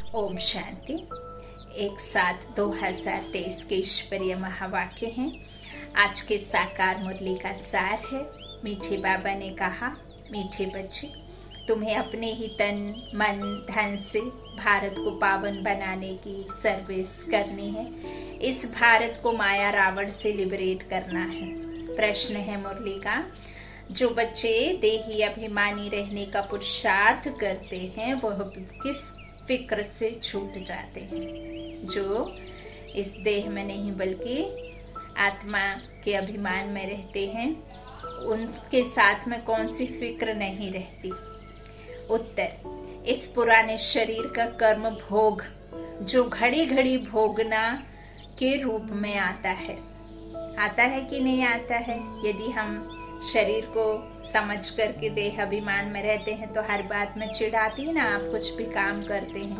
ओम शांति। एक साथ 2023 के ईश्वरीय महावाक्य हैं। आज के साकार मुरली का सार है। मीठे बाबा ने कहा, मीठे बच्चे, तुम्हें अपने ही तन मन धन से भारत को पावन बनाने की सर्विस करनी है। इस भारत को माया रावण से लिबरेट करना है। प्रश्न है मुरली का, जो बच्चे देही अभिमानी रहने का पुरुषार्थ करते हैं वह किस फिक्र से छूट जाते हैं। जो इस देह में नहीं बल्कि आत्मा के अभिमान में रहते हैं, उनके साथ में कौन सी फिक्र नहीं रहती। उत्तर, इस पुराने शरीर का कर्म भोग जो घड़ी घड़ी भोगना के रूप में आता है कि नहीं आता है। यदि हम शरीर को समझ करके देह अभिमान में रहते हैं तो हर बात में चिढ़ आती है ना। आप कुछ भी काम करते हैं,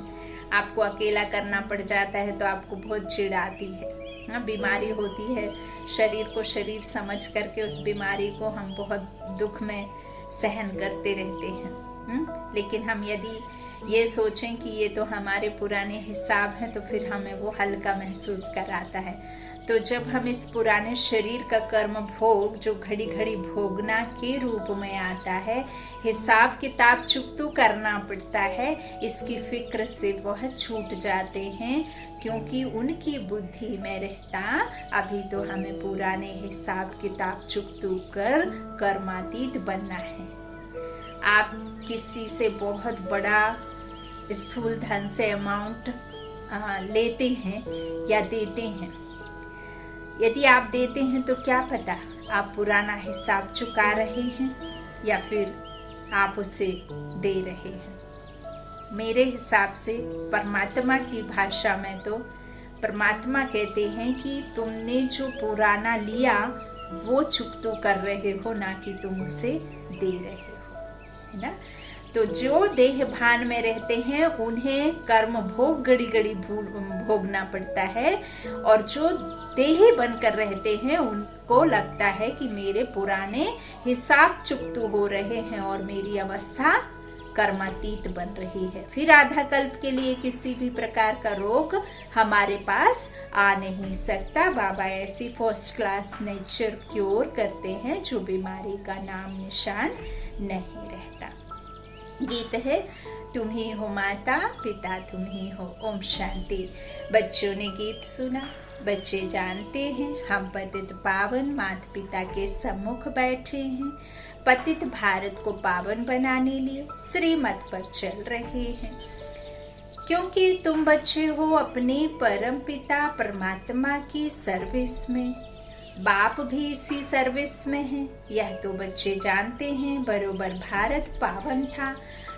आपको अकेला करना पड़ जाता है तो आपको बहुत चिढ़ आती है। बीमारी होती है, शरीर को शरीर समझ करके उस बीमारी को हम बहुत दुख में सहन करते रहते हैं। लेकिन हम यदि ये सोचें कि ये तो हमारे पुराने हिसाब हैं तो फिर हमें वो हल्का महसूस कराता है। तो जब हम इस पुराने शरीर का कर्म भोग जो घड़ी घड़ी भोगना के रूप में आता है, हिसाब किताब चुकतू करना पड़ता है, इसकी फिक्र से वह छूट जाते हैं, क्योंकि उनकी बुद्धि में रहता अभी तो हमें पुराने हिसाब किताब चुकतू कर कर्मातीत बनना है। आप किसी से बहुत बड़ा स्थूल धन से अमाउंट लेते हैं या देते हैं। यदि आप देते हैं तो क्या पता आप पुराना हिसाब चुका रहे हैं या फिर आप उसे दे रहे हैं। मेरे हिसाब से परमात्मा की भाषा में तो परमात्मा कहते हैं कि तुमने जो पुराना लिया वो चुकतू कर रहे हो, ना कि तुम उसे दे रहे हो, है ना। तो जो देह भान में रहते हैं उन्हें कर्म भोग घड़ी घड़ी भोगना पड़ता है, और जो देह बनकर रहते हैं उनको लगता है कि मेरे पुराने हिसाब चुकतू हो रहे हैं और मेरी अवस्था कर्मातीत बन रही है। फिर आधा कल्प के लिए किसी भी प्रकार का रोग हमारे पास आ नहीं सकता। बाबा ऐसी फर्स्ट क्लास नेचर क्योर करते हैं जो बीमारी का नाम निशान नहीं रहता। गीत है, तुम ही हो माता पिता तुम ही हो। ओम शांति। बच्चों ने गीत सुना, बच्चे जानते हैं हम पतित पावन माता पिता के सम्मुख बैठे हैं। पतित भारत को पावन बनाने लिए श्रीमत पर चल रहे हैं, क्योंकि तुम बच्चे हो अपने परम पिता परमात्मा की सर्विस में। बाप भी इसी सर्विस में है, यह तो बच्चे जानते हैं। बरोबर भारत पावन था,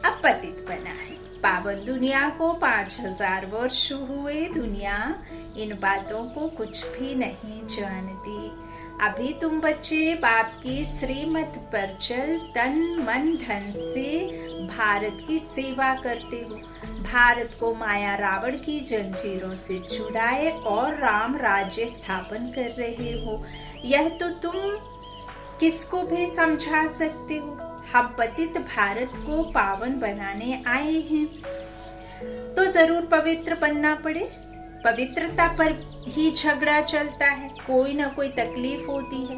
अब पतित बना है। पावन दुनिया को 5000 वर्ष हुए, दुनिया इन बातों को कुछ भी नहीं जानती। अभी तुम बच्चे बाप की श्रीमत पर चल तन मन धन से भारत की सेवा करते हो। भारत को माया रावण की जंजीरों से छुड़ाए और राम राज्य स्थापन कर रहे हो। यह तो तुम किसको भी समझा सकते हो। हम पतित भारत को पावन बनाने आए हैं तो जरूर पवित्र बनना पड़े। पवित्रता पर ही झगड़ा चलता है, कोई ना कोई तकलीफ होती है।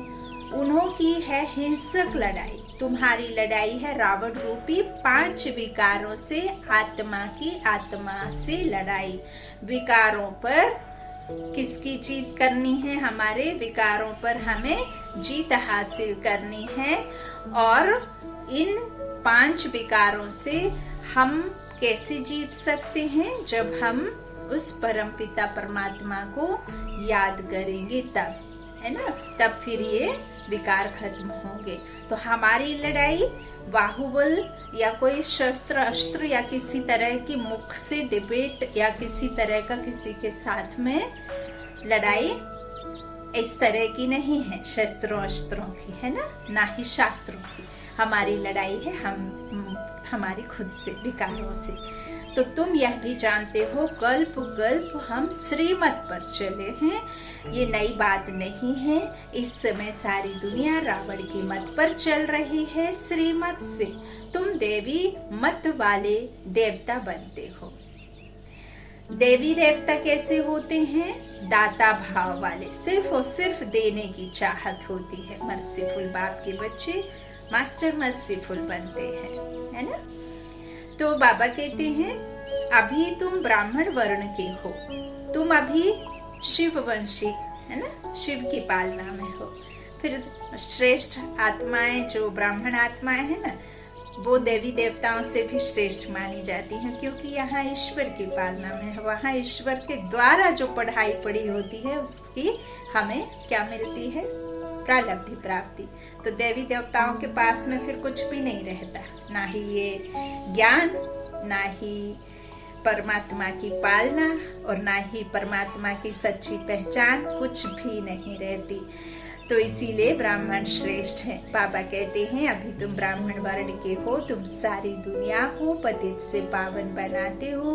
उन्हों की है हिंसक लड़ाई, तुम्हारी लड़ाई है रावण रूपी 5 विकारों से। आत्मा की आत्मा से लड़ाई। विकारों पर किसकी जीत करनी है? हमारे विकारों पर हमें जीत हासिल करनी है। और इन 5 विकारों से हम कैसे जीत सकते हैं? जब हम उस परम पिता परमात्मा को याद करेंगे तब, है ना, तब फिर ये विकार खत्म होंगे। तो हमारी लड़ाई बाहुबल या कोई शस्त्र अस्त्र या किसी तरह की मुख से डिबेट या किसी तरह का किसी के साथ में लड़ाई इस तरह की नहीं है, शस्त्रों अस्त्रों की, है ना ही शास्त्रों की। हमारी लड़ाई है हमारी खुद से, विकारों से। तो तुम यह भी जानते हो कल्प कल्प हम श्रीमत पर चले हैं। ये नई बात नहीं है। इस समय सारी दुनिया रावण की मत पर चल रही है। श्रीमत से तुम देवी मत वाले देवता बनते हो। देवी देवता कैसे होते हैं? दाता भाव वाले, सिर्फ और सिर्फ देने की चाहत होती है। मर्सीफुल बाप के बच्चे मास्टर मर्सीफुल बनते हैं, है ना। तो बाबा कहते हैं अभी तुम ब्राह्मण वर्ण के हो, तुम अभी शिववंशी, है ना, शिव की पालना में हो। फिर श्रेष्ठ आत्माएं जो ब्राह्मण आत्माएं हैं ना, वो देवी देवताओं से भी श्रेष्ठ मानी जाती हैं, क्योंकि यहाँ ईश्वर की पालना में है। वहाँ ईश्वर के द्वारा जो पढ़ाई पढ़ी होती है उसकी हमें क्या मिलती है? प्रालब्धि प्राप्ति। तो देवी देवताओं के पास में फिर कुछ भी नहीं रहता, ना ही ये ज्ञान, ना ही परमात्मा की पालना, और ना ही परमात्मा की सच्ची पहचान, कुछ भी नहीं रहती। तो इसीलिए ब्राह्मण श्रेष्ठ है। बाबा कहते हैं अभी तुम ब्राह्मण वर्ण के हो, तुम सारी दुनिया को पतित से पावन बनाते हो।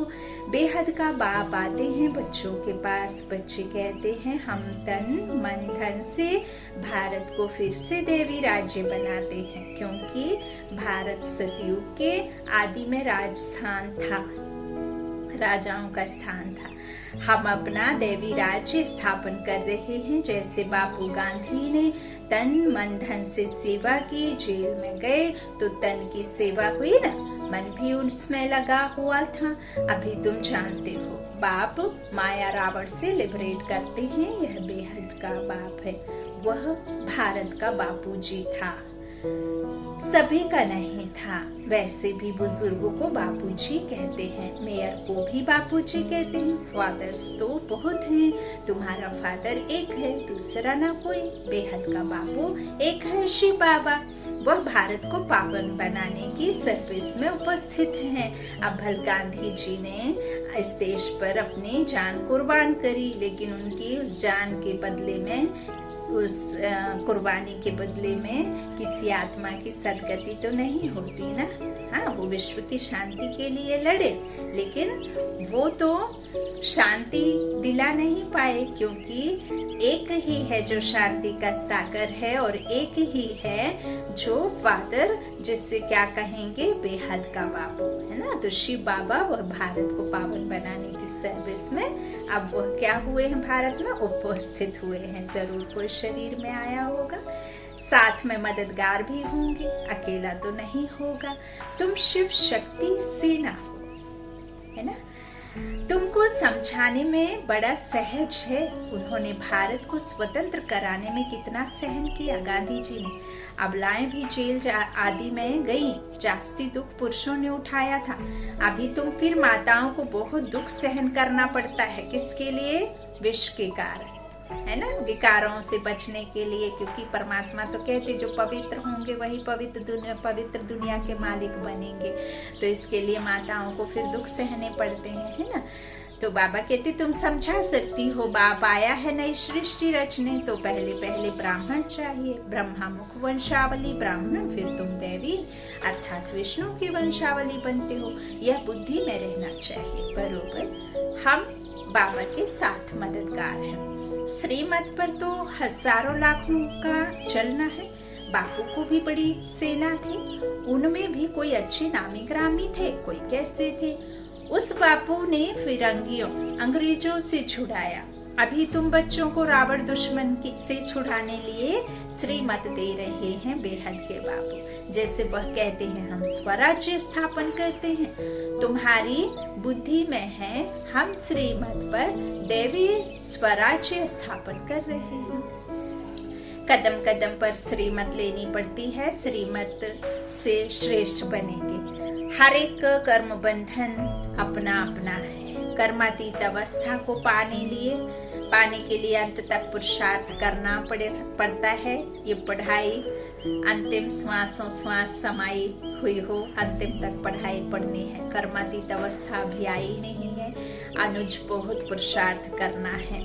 बेहद का बाप आते हैं बच्चों के पास, बच्चे कहते हैं हम तन मन धन से भारत को फिर से देवी राज्य बनाते हैं, क्योंकि भारत सतयुग के आदि में राजस्थान था, राजाओं का स्थान था। हम अपना देवी राज्य स्थापन कर रहे हैं। जैसे बापू गांधी ने तन मन धन से सेवा की, जेल में गए तो तन की सेवा हुई ना, मन भी उसमें लगा हुआ था। अभी तुम जानते हो बाप माया रावण से लिबरेट करते हैं, यह बेहद का बाप है। वह भारत का बापूजी था, सभी का नहीं था। वैसे भी बुजुर्गों को बापूजी कहते हैं, मेयर को भी बापूजी कहते हैं। फादर्स तो बहुत हैं, तुम्हारा फादर एक है, दूसरा ना कोई। बेहद का बापू एक है, शिव बाबा। वह भारत को पावन बनाने की सर्विस में उपस्थित हैं। अब भल गांधी जी ने इस देश पर अपनी जान कुर्बान करी, लेकिन उनकी उस जान के बदले में, उस कुर्बानी के बदले में किसी आत्मा की सदगति तो नहीं होती ना। हाँ, वो विश्व की शांति के लिए लड़े, लेकिन वो तो शांति दिला नहीं पाए, क्योंकि एक ही है जो शांति का सागर है, और एक ही है जो फादर, जिससे क्या कहेंगे, बेहद का बाबू, है ना। तो शिव बाबा वह भारत को पावन बनाने की सर्विस में, अब वह क्या हुए हैं, भारत में उपस्थित हुए हैं। जरूर कोई शरीर में आया होगा, साथ में मददगार भी होंगे, अकेला तो नहीं होगा। तुम शिव शक्ति सेना हो, है ना। तुमको समझाने में बड़ा सहज है। उन्होंने भारत को स्वतंत्र कराने में कितना सहन किया गांधी जी ने। अबलाएं भी जेल आदि में गई, जास्ती दुख पुरुषों ने उठाया था। अभी तुम फिर माताओं को बहुत दुख सहन करना पड़ता है, किसके लिए? विष के कारण, है ना, विकारों से बचने के लिए। क्योंकि परमात्मा तो कहते जो पवित्र होंगे वही पवित्र दुनिया के मालिक बनेंगे। तो इसके लिए माताओं को फिर दुख सहने पड़ते हैं, है ना। तो बाबा कहते तुम समझा सकती हो, बाप आया है नई सृष्टि रचने, तो पहले पहले ब्राह्मण चाहिए। ब्रह्मा मुख वंशावली ब्राह्मण, फिर तुम देवी अर्थात विष्णु की वंशावली बनते हो। यह बुद्धि में रहना चाहिए। बरोबर हम बाबा के साथ मददगार हैं। श्रीमत पर तो हजारों लाखों का चलना है। बापू को भी बड़ी सेना थी, उनमें भी कोई अच्छे नामी ग्रामी थे, कोई कैसे थे। उस बापू ने फिरंगियों अंग्रेजों से छुड़ाया। अभी तुम बच्चों को रावण दुश्मन से छुड़ाने लिए श्रीमत दे रहे हैं बेहद के बापू। जैसे वह कहते हैं हम स्वराज्य स्थापन करते हैं, तुम्हारी बुद्धि में है हम श्रीमत पर देवी स्वराज्य स्थापन कर रहे हैं। कदम कदम पर श्रीमत लेनी पड़ती है, श्रीमत से श्रेष्ठ बनेंगे। हर एक कर्म बंधन अपना अपना है। कर्मातीत अवस्था को पाने के लिए अंत तक पुरुषार्थ करना पड़ता है। ये पढ़ाई अंतिम श्वासों श्वास समाई हुई हो, अंतिम तक पढ़ाई पढ़नी है। कर्मातीत अवस्था भी आई नहीं है, अनुज बहुत पुरुषार्थ करना है।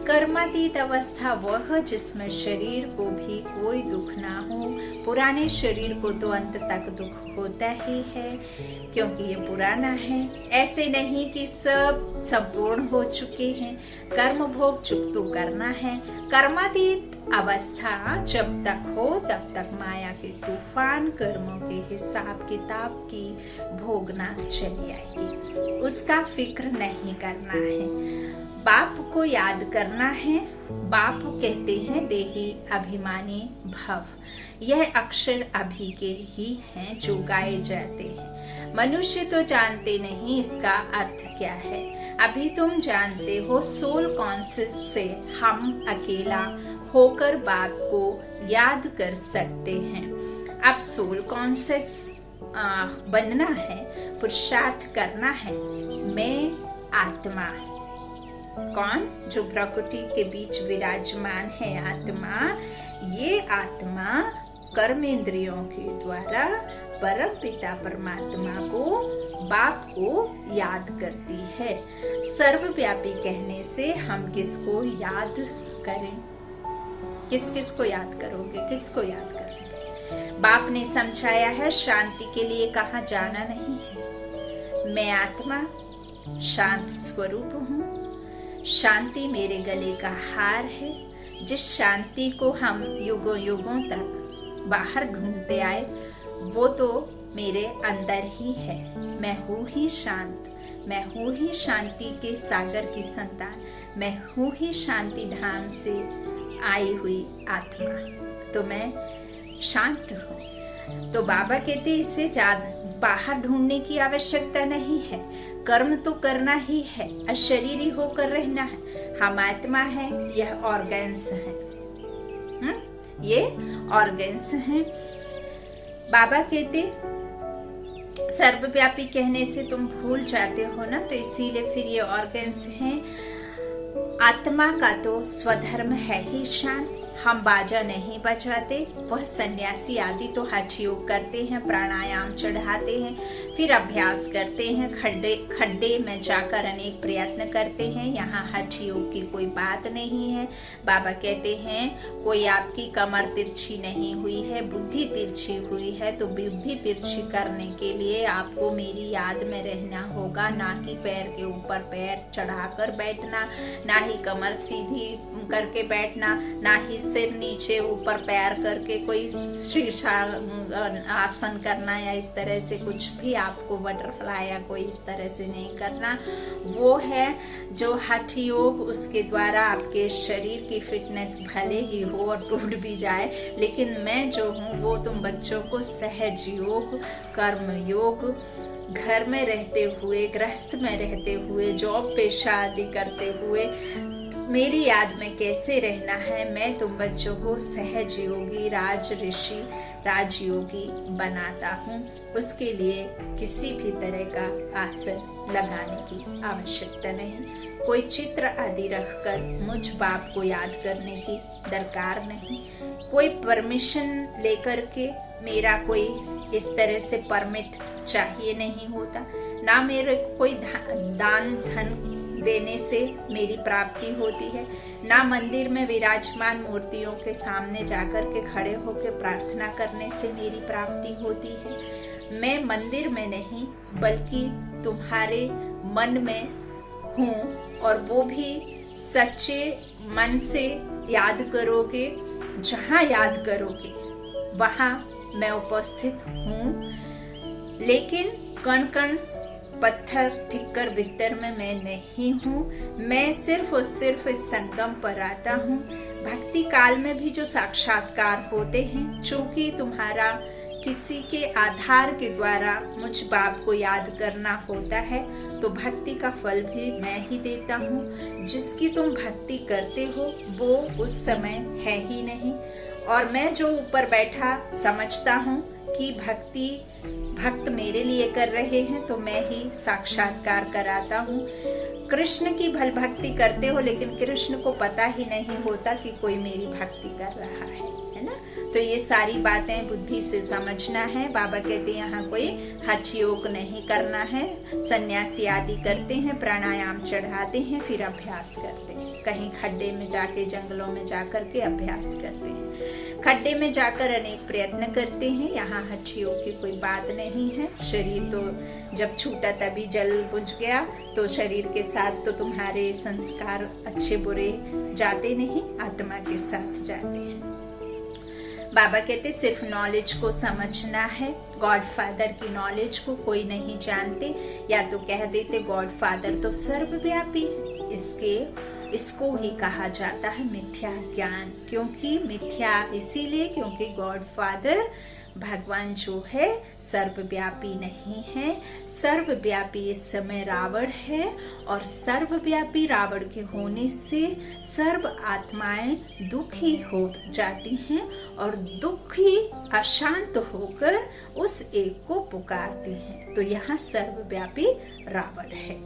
कर्मातीत अवस्था वह जिसमें शरीर को भी कोई दुख ना हो। पुराने शरीर को तो अंत तक दुख होता ही है, क्योंकि ये पुराना है। ऐसे नहीं कि सब संपूर्ण हो चुके हैं, कर्म भोग चुकतो करना है। कर्मातीत अवस्था जब तक हो तब तक माया के तूफान कर्मों के हिसाब किताब की भोगना चली आएगी, उसका फिक्र नहीं नहीं करना है, बाप को याद करना है। बाप कहते हैं देही अभिमानी भव। यह अक्षर अभी के ही हैं जो गाए जाते हैं। मनुष्य तो जानते नहीं इसका अर्थ क्या है। अभी तुम जानते हो सोल कॉन्शियस से हम अकेला होकर बाप को याद कर सकते हैं। अब सोल कॉन्शियस बनना है, पुरुषार्थ करना है। मैं आत्मा, कौन? जो प्रकृति के बीच विराजमान है आत्मा। ये आत्मा कर्मेंद्रियों के द्वारा परम पिता परमात्मा को, बाप को याद करती है। सर्वव्यापी कहने से हम किसको याद करें? किस किस को याद करोगे? किसको याद करोगे? बाप ने समझाया है शांति के लिए कहाँ जाना नहीं है। मैं आत्मा शांत स्वरूप हूँ। शांति मेरे गले का हार है। जिस शांति को हम युगों युगों तक बाहर ढूंढते आए, वो तो मेरे अंदर ही है। मैं हूँ ही शांत, मैं हूँ ही शांति के सागर की संतान, मैं हूँ ही शांति धाम से आई हुई आत्मा। तो मैं शांत हूँ। तो बाबा कहते इसे बाहर ढूंढने की आवश्यकता नहीं है। कर्म तो करना ही है, अशरीरी होकर रहना है। हम आत्मा है, यह ऑर्गन्स है। ये ऑर्गन्स हैं। बाबा कहते सर्वव्यापी कहने से तुम भूल जाते हो ना, तो इसीलिए फिर ये ऑर्गन्स हैं। आत्मा का तो स्वधर्म है ही शांत। हम बाजा नहीं बजाते। वह सन्यासी आदि तो हठ योग करते हैं, प्राणायाम चढ़ाते हैं, फिर अभ्यास करते हैं, खड्डे में जाकर अनेक प्रयत्न करते हैं। यहाँ हठ योग की कोई बात नहीं है। बाबा कहते हैं कोई आपकी कमर तिरछी नहीं हुई है, बुद्धि तिरछी हुई है, तो बुद्धि तिरछी करने के लिए आपको मेरी याद में रहना होगा। ना कि पैर के ऊपर पैर चढ़ाकर बैठना, ना ही कमर सीधी करके बैठना, ना ही सिर नीचे ऊपर पैर करके कोई शीर्षा आसन करना, या इस तरह से कुछ भी आपको बटरफ्लाई या कोई इस तरह से नहीं करना। वो है जो हठ योग। उसके द्वारा आपके शरीर की फिटनेस भले ही हो और टूट भी जाए, लेकिन मैं जो हूँ वो तुम बच्चों को सहज योग, कर्म योग, घर में रहते हुए, गृहस्थ में रहते हुए, जॉब पेशा आदि करते हुए मेरी याद में कैसे रहना है, मैं तुम बच्चों को सहज योगी, राज ऋषि, राजयोगी बनाता हूँ। उसके लिए किसी भी तरह का आसन लगाने की आवश्यकता नहीं। कोई चित्र आदि रखकर मुझ बाप को याद करने की दरकार नहीं। कोई परमिशन लेकर के मेरा कोई इस तरह से परमिट चाहिए नहीं होता। ना मेरे कोई दान धन देने से मेरी प्राप्ति होती है, ना मंदिर में विराजमान मूर्तियों के सामने जाकर के खड़े होकर प्रार्थना करने से मेरी प्राप्ति होती है। मैं मंदिर में नहीं बल्कि तुम्हारे मन में हूँ, और वो भी सच्चे मन से याद करोगे। जहाँ याद करोगे वहाँ मैं उपस्थित हूँ, लेकिन कण कण पत्थर ठिक्कर बित्तर में मैं नहीं हूँ। मैं सिर्फ और सिर्फ इस संगम पर आता हूँ। भक्ति काल में भी जो साक्षात्कार होते हैं, चूंकि तुम्हारा किसी के आधार के द्वारा मुझ बाप को याद करना होता है, तो भक्ति का फल भी मैं ही देता हूँ। जिसकी तुम भक्ति करते हो वो उस समय है ही नहीं, और मैं जो ऊपर बैठा समझता हूँ कि भक्त मेरे लिए कर रहे हैं, तो मैं ही साक्षात्कार कराता हूँ। कृष्ण की भल भक्ति करते हो, लेकिन कृष्ण को पता ही नहीं होता कि कोई मेरी भक्ति कर रहा है ना। तो ये सारी बातें बुद्धि से समझना है। बाबा कहते हैं यहाँ कोई हठ योग नहीं करना है। सन्यासी आदि करते हैं, प्राणायाम चढ़ाते हैं, फिर अभ्यास करते हैं। कहीं खड्डे में जाके, जंगलों में जाकर के अभ्यास करते हैं। खड्डे में जाकर अनेक प्रयत्न करते हैं। यहाँ हठ योग की कोई बात नहीं है। शरीर तो जब छूटा तभी जल बुझ गया, तो शरीर के साथ तो तुम्हारे संस्कार अच्छे बुरे जाते नहीं, आत्मा के साथ जाते हैं। बाबा कहते सिर्फ नॉलेज को समझना है, गॉड फादर की नॉलेज को कोई नहीं जानते, या तो कह देते गॉड फादर तो सर्वव्यापी है। इसको ही कहा जाता है मिथ्या ज्ञान। क्योंकि मिथ्या इसीलिए क्योंकि गॉड फादर भगवान जो है सर्वव्यापी नहीं है। सर्वव्यापी इस समय रावण है, और सर्वव्यापी रावण के होने से सर्व आत्माएं दुखी हो जाती हैं, और दुखी अशांत होकर उस एक को पुकारती हैं। तो यहाँ सर्वव्यापी रावण है।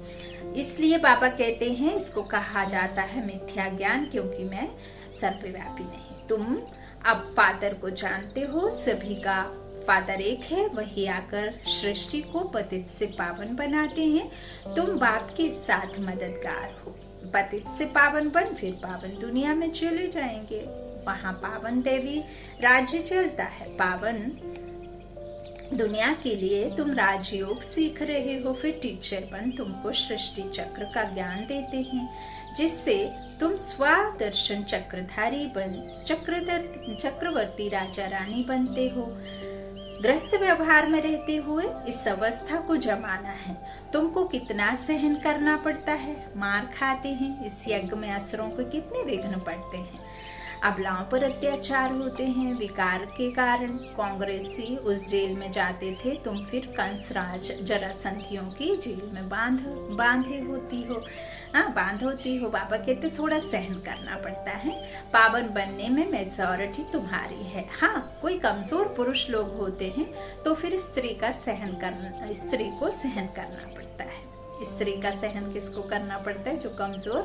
इसलिए बाबा कहते हैं इसको कहा जाता है मिथ्या ज्ञान, क्योंकि मैं सर्वव्यापी नहीं। तुम अब फादर को जानते हो, सभी का फादर एक है, वही आकर सृष्टि को पतित से पावन बनाते हैं। तुम बाप के साथ मददगार हो। पतित से पावन बन फिर पावन दुनिया में चले जाएंगे, वहां पावन देवी राज्य चलता है। पावन दुनिया के लिए तुम राजयोग सीख रहे हो, फिर टीचर बन तुमको सृष्टि चक्र का ज्ञान देते हैं, जिससे तुम स्वदर्शन चक्रधारी बन चक्रवर्ती राजा रानी बनते हो। गृहस्थ व्यवहार में रहते हुए इस अवस्था को जमाना है। तुमको कितना सहन करना पड़ता है, मार खाते हैं। इस यज्ञ में असुरों को कितने विघ्न पड़ते हैं, अबलाओं पर अत्याचार होते हैं। विकार के कारण कांग्रेसी उस जेल में जाते थे, तुम फिर कंसराज जरासंधियों की जेल में बांधे होती हो। बाबा कहते थोड़ा सहन करना पड़ता है। पावन बनने में मेजॉरिटी तुम्हारी है। हाँ, कोई कमजोर पुरुष लोग होते हैं तो फिर स्त्री को सहन करना पड़ता है। स्त्री का सहन किसको करना पड़ता है? जो कमजोर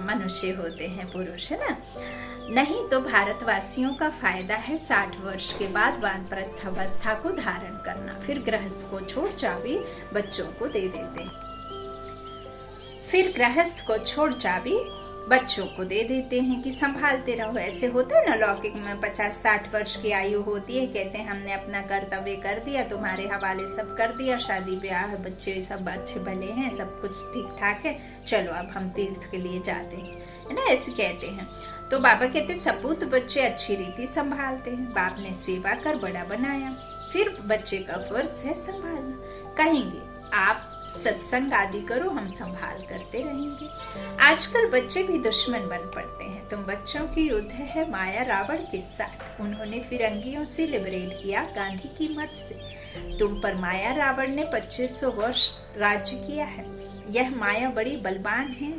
मनुष्य होते हैं, पुरुष, है ना। नहीं तो भारतवासियों का फायदा है 60 वर्ष के बाद वानप्रस्थ अवस्था को धारण करना। फिर गृहस्थ को छोड़ चाबी बच्चों को दे देते हैं। कि संभालते रहो। ऐसे होता है ना, लौकिक में 50-60 वर्ष की आयु होती है, कहते हैं हमने अपना कर्तव्य कर दिया, तुम्हारे हवाले सब कर दिया, शादी ब्याह, बच्चे सब अच्छे भले हैं, सब कुछ ठीक ठाक है, चलो अब हम तीर्थ के लिए जाते हैं, है ना, ऐसे कहते हैं। तो बाबा कहते सपूत बच्चे अच्छी रीति संभालते हैं। बाप ने सेवा कर बड़ा बनाया, फिर बच्चे का फर्ज है संभालना। कहेंगे आप सत्संग आदि करो, हम संभाल करते रहेंगे। आजकल बच्चे भी दुश्मन बन पड़ते हैं। तुम बच्चों की युद्ध है माया रावण के साथ। उन्होंने फिरंगियों से लिबरेट किया गांधी की मत से। तुम पर माया रावण ने 2500 वर्ष राज्य किया है। यह माया बड़ी बलवान है,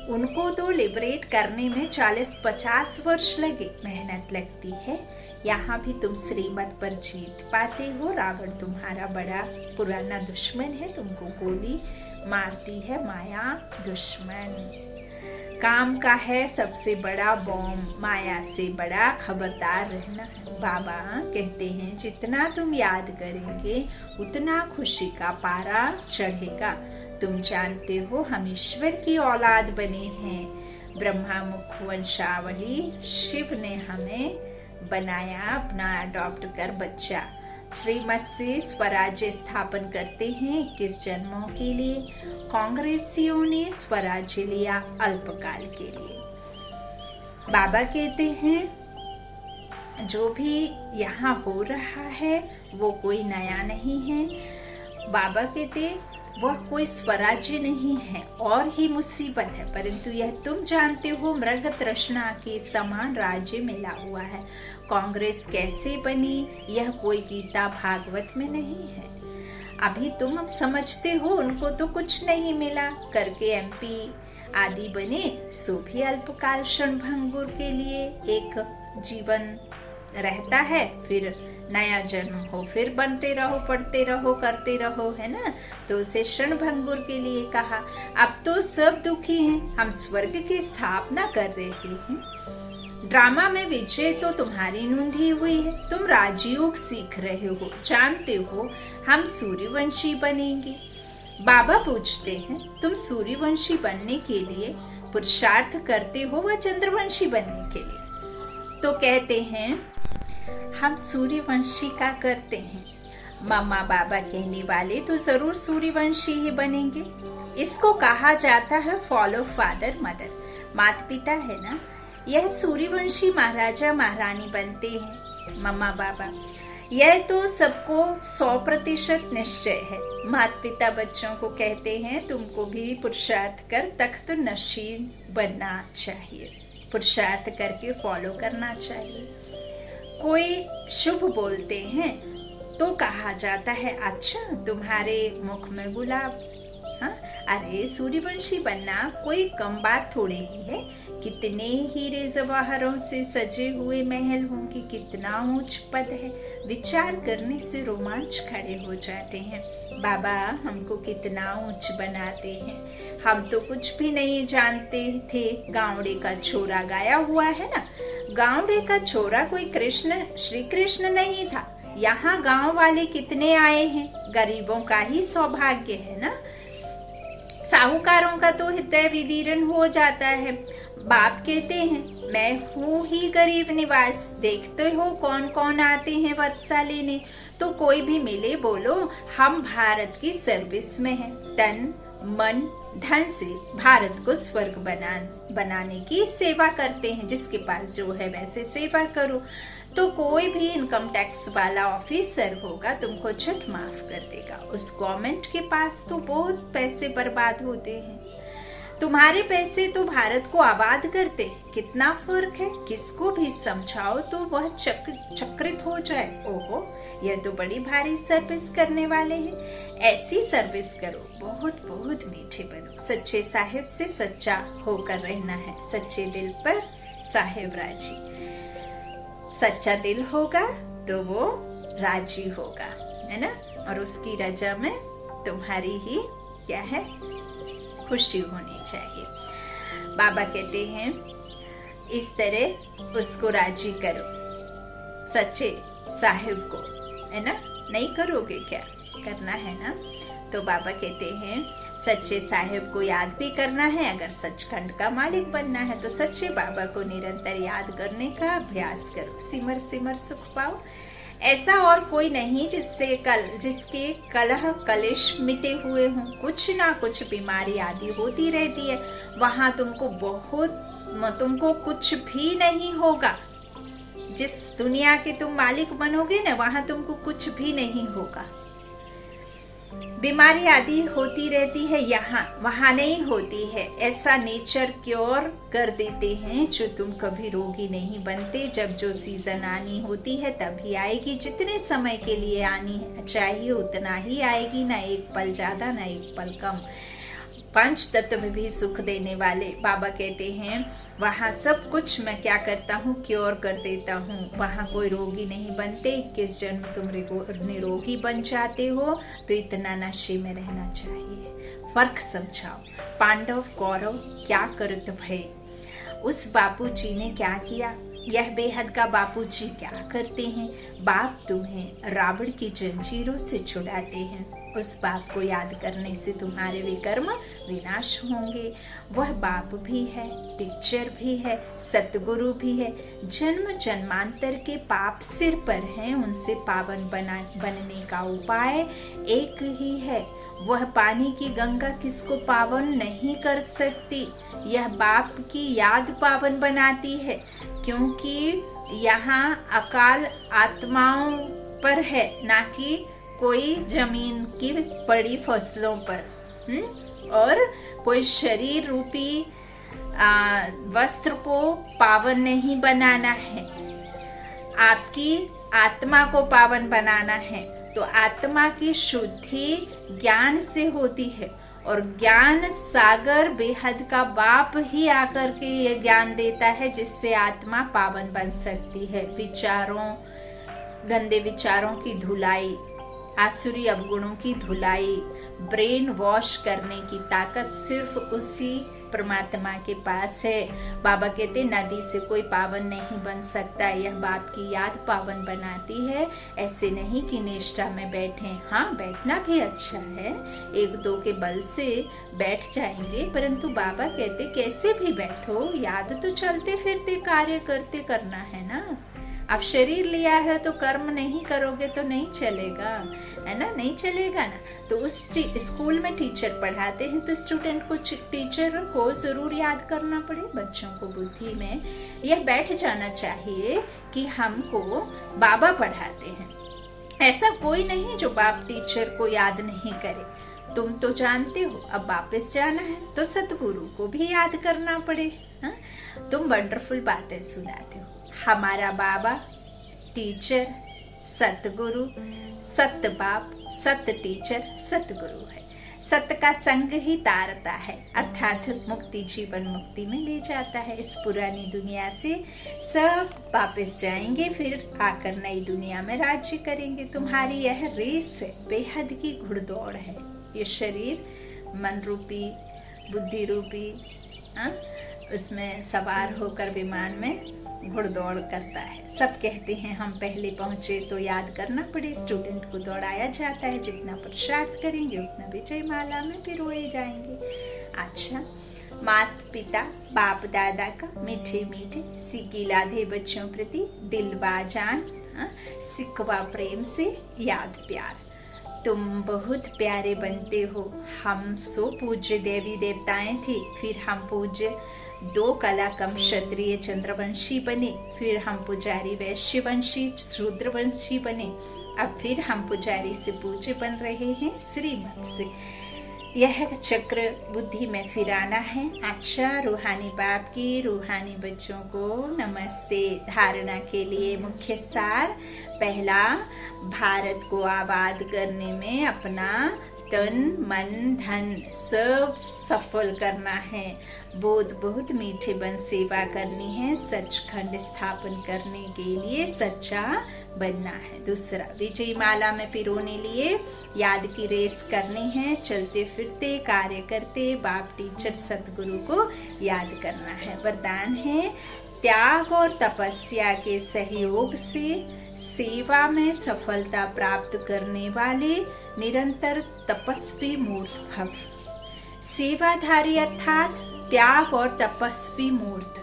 उनको तो लिबरेट करने में 40-50 वर्ष लगे, मेहनत लगती है। यहाँ भी तुम श्रीमत पर जीत पाते हो। रावण तुम्हारा बड़ा पुराना दुश्मन है, तुमको गोली मारती है माया दुश्मन। काम का है सबसे बड़ा बॉम्ब, माया से बड़ा खबरदार रहना। बाबा कहते हैं जितना तुम याद करेंगे उतना खुशी का पारा चढ़ेगा। तुम जानते हो हम ईश्वर की औलाद बने हैं। ब्रह्मा मुख वंशावली, शिव ने हमें बनाया अपना अडॉप्ट कर बच्चा। श्रीमत से स्वराज्य स्थापन करते हैं 21 जन्मों के लिए। कांग्रेसियों ने स्वराज्य लिया अल्पकाल के लिए। बाबा कहते हैं जो भी यहाँ हो रहा है वो कोई नया नहीं है। बाबा कहते वह कोई स्वराज्य नहीं है और ही मुसीबत है, परंतु यह तुम जानते हो मृग तृष्णा के समान राज्य मिला हुआ है। कांग्रेस कैसे बनी यह कोई गीता भागवत में नहीं है। अभी तुम समझते हो उनको तो कुछ नहीं मिला, करके MP आदि बने, सो भी अल्पकाल क्षणभंगुर के लिए एक जीवन रहता है, फिर नया जन्म हो, फिर बनते रहो, पढ़ते रहो, करते रहो, है ना। तो उसे क्षणभंगुर के लिए कहा। अब तो सब दुखी हैं, हम स्वर्ग की स्थापना कर रहे हैं। ड्रामा में विजय तो तुम्हारी नूंधी हुई है। तुम राजयोग सीख रहे हो, जानते हो हम सूर्यवंशी बनेंगे। बाबा पूछते हैं तुम सूर्यवंशी बनने के लिए पुरुषार्थ करते हो व चंद्रवंशी बनने के लिए? तो कहते हैं हम सूर्यवंशी का करते हैं। मम्मा बाबा कहने वाले तो जरूर सूर्यवंशी ही बनेंगे। इसको कहा जाता है फॉलो फादर मदर। माता पिता है ना, यह सूर्यवंशी महाराजा महारानी बनते हैं मम्मा पापा। यह तो सबको 100% निश्चय है। माता पिता बच्चों को कहते हैं तुमको भी पुरुषार्थ कर तख्त नशीन बनना चाहिए, पुरुषार्थ करके फॉलो करना चाहिए। कोई शुभ बोलते हैं तो कहा जाता है अच्छा तुम्हारे मुख में गुलाब। हाँ, अरे सूर्यवंशी बनना कोई कम बात थोड़ी ही है। कितने हीरे जवाहरों से सजे हुए महल होंगे, कितना ऊंच पद है। विचार करने से रोमांच खड़े हो जाते हैं। बाबा हमको कितना ऊंच बनाते हैं। हम तो कुछ भी नहीं जानते थे। गावड़े का छोरा गाया हुआ है ना, गावड़े का छोरा कोई कृष्ण श्री कृष्ण नहीं था। यहाँ गांव वाले कितने आए हैं, गरीबों का ही सौभाग्य है ना। साहूकारों का तो हृदय विदीर्ण हो जाता है। बाप कहते हैं मैं हूँ ही गरीब निवास, देखते हो कौन कौन आते हैं वर्षा लेने। तो कोई भी मिले बोलो हम भारत की सर्विस में हैं, तन मन धन से भारत को स्वर्ग बनाने की सेवा करते हैं। जिसके पास जो है वैसे सेवा करो। तो कोई भी इनकम टैक्स वाला ऑफिसर होगा तुमको झट माफ कर देगा। उस गवर्नमेंट के पास तो बहुत पैसे बर्बाद होते हैं। तुम्हारे पैसे तो भारत को आबाद करते। कितना फर्क है। किसको भी समझाओ तो वह चक्रित हो जाए। ओहो यह तो बड़ी भारी सर्विस करने वाले हैं। ऐसी सर्विस करो, बहुत बहुत मीठे बनो। सच्चे साहिब से सच्चा होकर रहना है। सच्चे दिल पर साहिब राजी। सच्चा दिल होगा तो वो राजी होगा, है ना। और उसकी रजा में तुम्हारी ही क्या है, खुशी होनी चाहिए। बाबा कहते हैं इस तरह उसको राजी करो, सच्चे साहिब को, है ना। नहीं करोगे क्या, करना है ना। तो बाबा कहते हैं सच्चे साहिब को याद भी करना है। अगर सचखंड का मालिक बनना है तो सच्चे बाबा को निरंतर याद करने का अभ्यास करो। सिमर सिमर सुख पाओ। ऐसा और कोई नहीं जिसके कलह कलेश मिटे हुए हों। कुछ ना कुछ बीमारी आदि होती रहती है। वहां तुमको कुछ भी नहीं होगा। जिस दुनिया के तुम मालिक बनोगे ना, वहां तुमको कुछ भी नहीं होगा। बीमारी आदि होती रहती है, वहां नहीं होती है। ऐसा नेचर क्योर कर देते हैं जो तुम कभी रोगी नहीं बनते। जब जो सीजन आनी होती है तभी आएगी। जितने समय के लिए आनी चाहिए उतना ही आएगी, ना एक पल ज्यादा ना एक पल कम। पंच तत्व भी सुख देने वाले। बाबा कहते हैं वहाँ सब कुछ मैं क्या करता हूँ, क्योर कर देता हूँ। वहाँ कोई रोगी नहीं बनते। 21 जन्म तुम निरोगी बन जाते हो तो इतना नशे में रहना चाहिए। फर्क समझाओ। पांडव कौरव क्या करत भय, उस बापू जी ने क्या किया, यह बेहद का बापू जी क्या करते हैं। बाप तुम्हें रावण की जंजीरों से छुड़ाते हैं। उस बाप को याद करने से तुम्हारे विकर्म विनाश होंगे। वह बाप भी है, टीचर भी है, सतगुरु भी है। जन्म जन्मांतर के पाप सिर पर हैं, उनसे पावन बनने का उपाय एक ही है। वह पानी की गंगा किसको पावन नहीं कर सकती। यह बाप की याद पावन बनाती है, क्योंकि यहाँ अकाल आत्माओं पर है, ना कि कोई जमीन की बड़ी फसलों पर। और कोई शरीर रूपी वस्त्र को पावन नहीं बनाना है, आपकी आत्मा को पावन बनाना है। तो आत्मा की शुद्धि ज्ञान से होती है, और ज्ञान सागर बेहद का बाप ही आकर के ये ज्ञान देता है, जिससे आत्मा पावन बन सकती है। गंदे विचारों की धुलाई, आसुरी अवगुणों की धुलाई, ब्रेन वॉश करने की ताकत सिर्फ उसी परमात्मा के पास है। बाबा कहते नदी से कोई पावन नहीं बन सकता। यह बाप की याद पावन बनाती है। ऐसे नहीं कि निष्ठा में बैठे। हाँ, बैठना भी अच्छा है, एक दो के बल से बैठ जाएंगे, परंतु बाबा कहते कैसे भी बैठो, याद तो चलते फिरते कार्य करते करना है ना। अब शरीर लिया है तो कर्म नहीं करोगे तो नहीं चलेगा, है ना, नहीं चलेगा ना। तो उस स्कूल में टीचर पढ़ाते हैं तो स्टूडेंट को टीचर को जरूर याद करना पड़े। बच्चों को बुद्धि में यह बैठ जाना चाहिए कि हमको बाबा पढ़ाते हैं। ऐसा कोई नहीं जो बाप टीचर को याद नहीं करे। तुम तो जानते हो अब वापस जाना है तो सतगुरु को भी याद करना पड़े। हा? तुम वंडरफुल बातें सुनाते हो। हमारा बाबा टीचर सतगुरु, सत बाप, सत टीचर, सतगुरु है। सत्य का संग ही तारता है, अर्थात मुक्ति, जीवन मुक्ति में ले जाता है। इस पुरानी दुनिया से सब वापस जाएंगे, फिर आकर नई दुनिया में राज्य करेंगे। तुम्हारी यह रेस है, बेहद की घुड़दौड़ है। ये शरीर मन रूपी, बुद्धि रूपी, उसमें सवार होकर विमान में घुड़दौड़ करता है। सब कहते हैं हम पहले पहुंचे तो याद करना पड़े। स्टूडेंट को दौड़ाया जाता है, जितना पुरुषार्थ करेंगे उतना विजय माला में पिरोए जाएंगे। अच्छा, माता पिता बाप दादा का मीठे मीठे सीखी लाधे बच्चों प्रति दिलवा जान, सिकवा प्रेम से याद प्यार। तुम बहुत प्यारे बनते हो। हम सो पूज्य देवी देवताएं थे, फिर हम पूज्य 2 कला कम क्षत्रिय चंद्रवंशी बने, फिर हम पुजारी वैश्यवंशी शूद्रवंशी बने, अब फिर हम पुजारी से पूज्य बन रहे हैं श्रीमत से। यह चक्र बुद्धि में फिराना है। अच्छा, रूहानी बाप की रूहानी बच्चों को नमस्ते। धारणा के लिए मुख्य सार, पहला, भारत को आबाद करने में अपना तन मन धन सब सफल करना है। बोध बहुत मीठे बन सेवा करनी है। सचखंड स्थापन करने के लिए सच्चा बनना है। दूसरा, विजय माला में पिरोने लिए याद की रेस करनी है। चलते फिरते कार्य करते बाप टीचर सतगुरु को याद करना है। वरदान है, त्याग और तपस्या के सहयोग से सेवा में सफलता प्राप्त करने वाले निरंतर तपस्वी मूर्त भव। सेवाधारी अर्थात त्याग और तपस्वी मूर्त।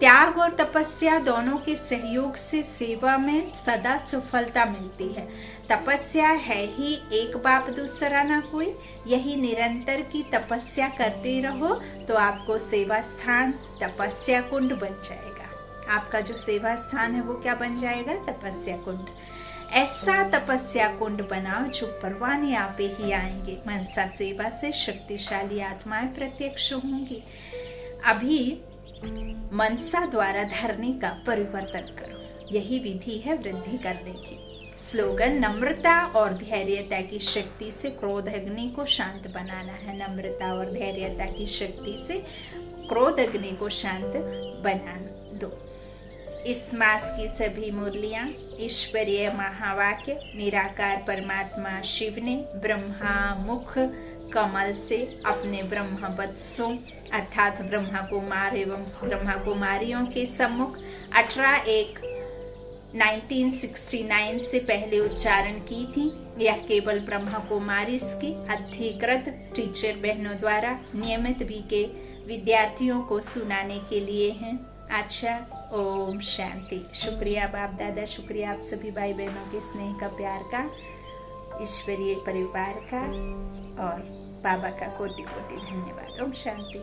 त्याग और तपस्या दोनों के सहयोग से सेवा में सदा सफलता मिलती है। तपस्या है ही एक बाप दूसरा ना कोई। यही निरंतर की तपस्या करते रहो तो आपको सेवा स्थान तपस्या कुंड बन जाएगा। आपका जो सेवा स्थान है वो क्या बन जाएगा? तपस्या कुंड। ऐसा तपस्या कुंड बनाओ जो परवाने आपे ही आएंगे। मनसा सेवा से शक्तिशाली आत्माएं प्रत्यक्ष होंगी। अभी मनसा द्वारा धरने का परिवर्तन करो। यही विधि है वृद्धि करने की। स्लोगन, नम्रता और धैर्यता की शक्ति से क्रोध अग्नि को शांत बनाना है। नम्रता और धैर्यता की शक्ति से क्रोध अग्नि को शांत बना दो। इस मास की सभी मुरलियां ईश्वरीय महावाक्य निराकार परमात्मा शिव ने ब्रह्मा मुख कमल से अपने ब्रह्म वत्सों अर्थात ब्रह्मा कुमार एवं ब्रह्मा कुमारियों के सम्मुख 18/1/1969 से पहले उच्चारण की थी। यह केवल ब्रह्मा कुमारी की अधिकृत टीचर बहनों द्वारा नियमित भी के विद्यार्थियों को सुनाने के लिए हैं। अच्छा, ओम शांति। शुक्रिया बाप दादा, शुक्रिया आप सभी भाई बहनों के स्नेह का, प्यार का, ईश्वरीय परिवार का और बाबा का कोटि कोटि धन्यवाद। ओम शांति।